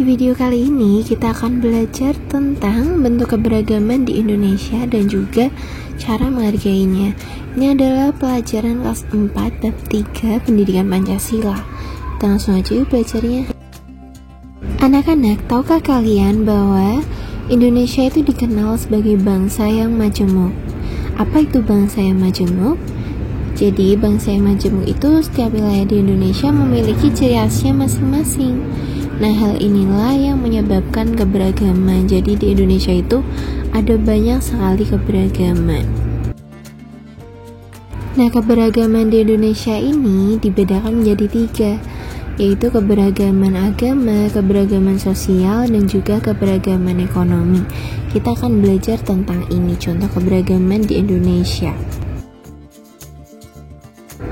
Di video kali ini kita akan belajar tentang bentuk keberagaman di Indonesia dan juga cara menghargainya. Ini adalah pelajaran kelas 4 bab 3 Pendidikan Pancasila. Kita langsung aja yuk belajarnya. Anak-anak, tahukah kalian bahwa Indonesia itu dikenal sebagai bangsa yang majemuk? Apa itu bangsa yang majemuk? Jadi bangsa yang majemuk itu setiap wilayah di Indonesia memiliki ciri khasnya masing-masing. Nah, hal inilah yang menyebabkan keberagaman. Jadi di Indonesia itu ada banyak sekali keberagaman. Nah, keberagaman di Indonesia ini dibedakan menjadi 3, yaitu keberagaman agama, keberagaman sosial, dan juga keberagaman ekonomi. Kita akan belajar tentang ini, contoh keberagaman di Indonesia.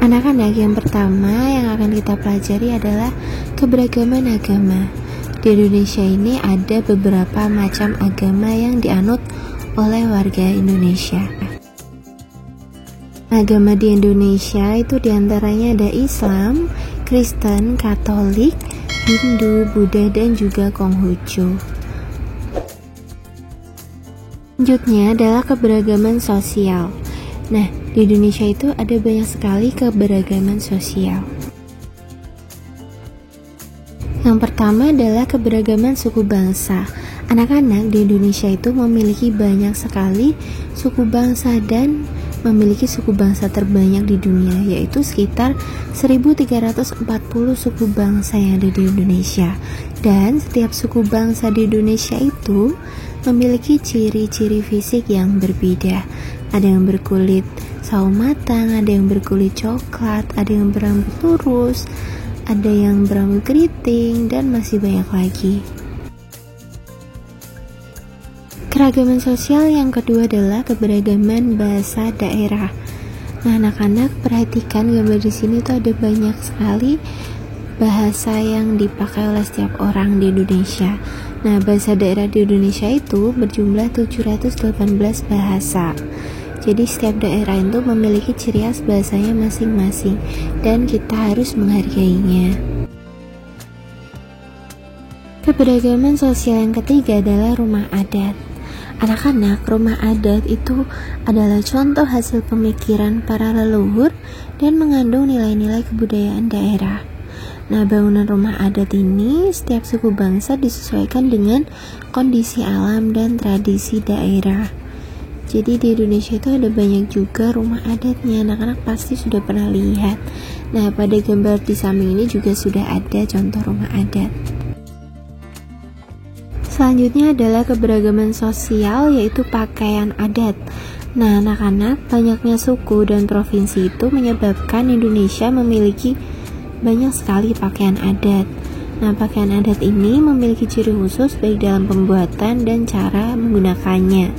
Anak-anak, yang pertama yang akan kita pelajari adalah keberagaman agama. Di Indonesia ini ada beberapa macam agama yang dianut oleh warga Indonesia. Agama di Indonesia itu diantaranya ada Islam, Kristen, Katolik, Hindu, Buddha, dan juga Konghucu. Selanjutnya adalah keberagaman sosial. Nah, di Indonesia itu ada banyak sekali keberagaman sosial. Yang pertama adalah keberagaman suku bangsa. Anak-anak di Indonesia itu memiliki banyak sekali suku bangsa dan memiliki suku bangsa terbanyak di dunia, yaitu sekitar 1340 suku bangsa yang ada di Indonesia. Dan setiap suku bangsa di Indonesia itu memiliki ciri-ciri fisik yang berbeda. Ada yang berkulit sawo matang, ada yang berkulit coklat, ada yang berambut lurus, ada yang berambut keriting, dan masih banyak lagi. Keragaman sosial yang kedua adalah keberagaman bahasa daerah. Nah, anak-anak perhatikan gambar di sini tuh ada banyak sekali bahasa yang dipakai oleh setiap orang di Indonesia. Nah, bahasa daerah di Indonesia itu berjumlah 718 bahasa. Jadi setiap daerah itu memiliki ciri khas bahasanya masing-masing dan kita harus menghargainya. Keberagaman sosial yang ketiga adalah rumah adat. Anak-anak, rumah adat itu adalah contoh hasil pemikiran para leluhur dan mengandung nilai-nilai kebudayaan daerah. Nah, bangunan rumah adat ini setiap suku bangsa disesuaikan dengan kondisi alam dan tradisi daerah. Jadi di Indonesia itu ada banyak juga rumah adatnya, anak-anak pasti sudah pernah lihat. Nah, pada gambar di samping ini juga sudah ada contoh rumah adat. Selanjutnya adalah keberagaman sosial, yaitu pakaian adat. Nah, anak-anak, banyaknya suku dan provinsi itu menyebabkan Indonesia memiliki banyak sekali pakaian adat. Nah, pakaian adat ini memiliki ciri khusus baik dalam pembuatan dan cara menggunakannya.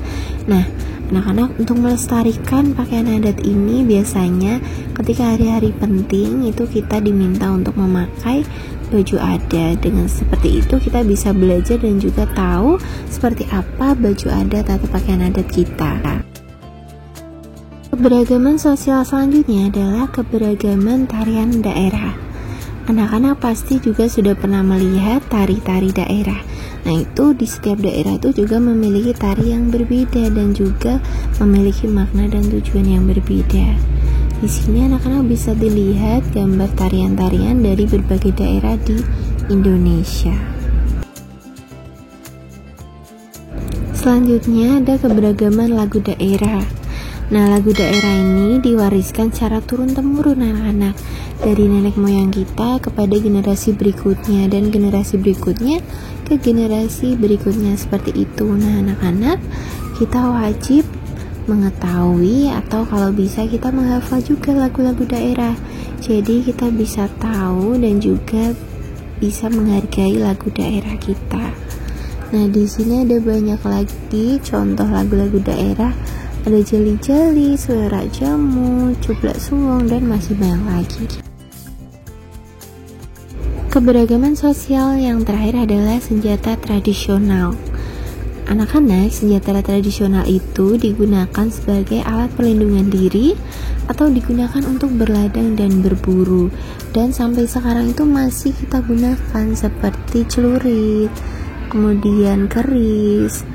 Nah, anak-anak, untuk melestarikan pakaian adat ini biasanya ketika hari-hari penting itu kita diminta untuk memakai baju adat. Dengan seperti itu kita bisa belajar dan juga tahu seperti apa baju adat atau pakaian adat kita. Keberagaman sosial selanjutnya adalah keberagaman tarian daerah. Anak-anak pasti juga sudah pernah melihat tari-tari daerah. Nah, itu di setiap daerah itu juga memiliki tari yang berbeda dan juga memiliki makna dan tujuan yang berbeda. Di sini anak-anak bisa dilihat gambar tarian-tarian dari berbagai daerah di Indonesia. Selanjutnya ada keberagaman lagu daerah. Nah, lagu daerah ini diwariskan secara turun-temurun anak-anak dari nenek moyang kita kepada generasi berikutnya dan generasi berikutnya ke generasi berikutnya seperti itu. Nah, anak-anak, kita wajib mengetahui atau kalau bisa kita menghafal juga lagu-lagu daerah. Jadi kita bisa tahu dan juga bisa menghargai lagu daerah kita. Nah, di sini ada banyak lagi contoh lagu-lagu daerah. Ada Jali-Jali, Suara Jamu, Cuplak Suwong, dan masih banyak lagi. Keberagaman sosial yang terakhir adalah senjata tradisional. Anak-anak, senjata tradisional itu digunakan sebagai alat perlindungan diri atau digunakan untuk berladang dan berburu, dan sampai sekarang itu masih kita gunakan seperti celurit, kemudian keris,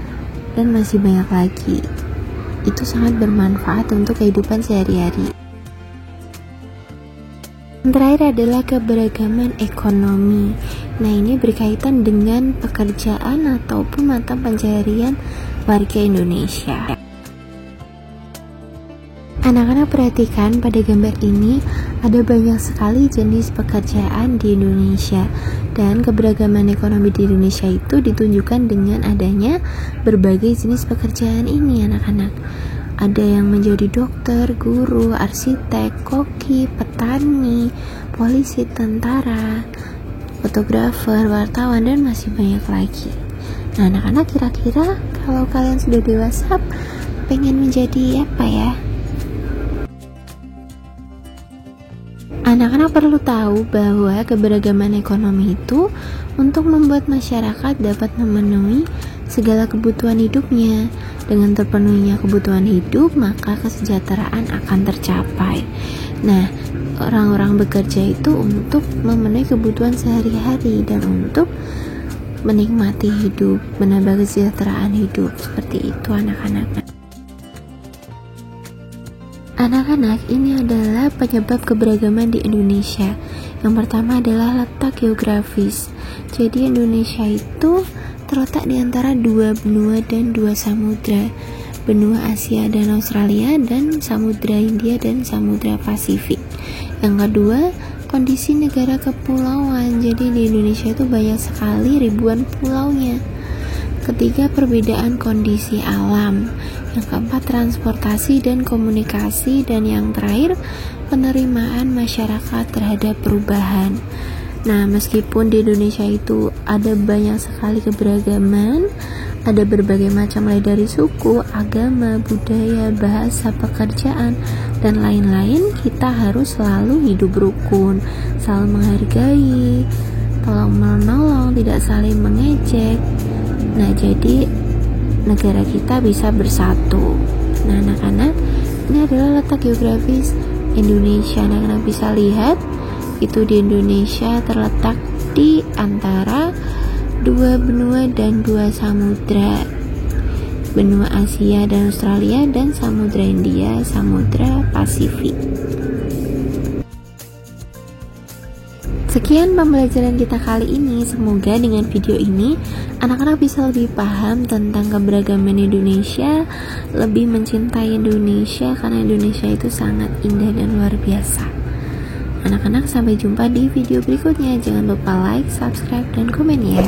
dan masih banyak lagi. Itu sangat bermanfaat untuk kehidupan sehari-hari. Yang terakhir adalah keberagaman ekonomi. Nah, ini berkaitan dengan pekerjaan ataupun mata pencaharian warga Indonesia. Anak-anak perhatikan pada gambar ini ada banyak sekali jenis pekerjaan di Indonesia, dan keberagaman ekonomi di Indonesia itu ditunjukkan dengan adanya berbagai jenis pekerjaan ini anak-anak. Ada yang menjadi dokter, guru, arsitek, koki, petani, polisi, tentara, fotografer, wartawan, dan masih banyak lagi. Nah, anak-anak, kira-kira kalau kalian sudah dewasa pengen menjadi apa ya? Anak-anak perlu tahu bahwa keberagaman ekonomi itu untuk membuat masyarakat dapat memenuhi segala kebutuhan hidupnya. Dengan terpenuhinya kebutuhan hidup, maka kesejahteraan akan tercapai. Nah, orang-orang bekerja itu untuk memenuhi kebutuhan sehari-hari dan untuk menikmati hidup, menambah kesejahteraan hidup. Seperti itu anak-anak. Anak-anak, ini adalah penyebab keberagaman di Indonesia. Yang pertama adalah letak geografis. Jadi Indonesia itu terletak di antara dua benua dan dua samudra, benua Asia dan Australia, dan samudra Hindia dan samudra Pasifik. Yang kedua, kondisi negara kepulauan. Jadi di Indonesia itu banyak sekali ribuan pulaunya. Ketiga, perbedaan kondisi alam. Yang keempat, transportasi dan komunikasi. Dan yang terakhir, penerimaan masyarakat terhadap perubahan. Nah, meskipun di Indonesia itu ada banyak sekali keberagaman, ada berbagai macam mulai dari suku, agama, budaya, bahasa, pekerjaan, dan lain-lain, kita harus selalu hidup rukun, saling menghargai, tolong-menolong, tidak saling mengejek. Nah, jadi negara kita bisa bersatu. Nah, anak-anak, ini adalah letak geografis Indonesia. Anak-anak bisa lihat itu di Indonesia terletak di antara dua benua dan dua samudra, benua Asia dan Australia, dan samudra Hindia, samudra Pasifik. Sekian pembelajaran kita kali ini. Semoga dengan video ini anak-anak bisa lebih paham tentang keberagaman Indonesia, lebih mencintai Indonesia, karena Indonesia itu sangat indah dan luar biasa. Anak-anak, sampai jumpa di video berikutnya. Jangan lupa like, subscribe, dan komen ya.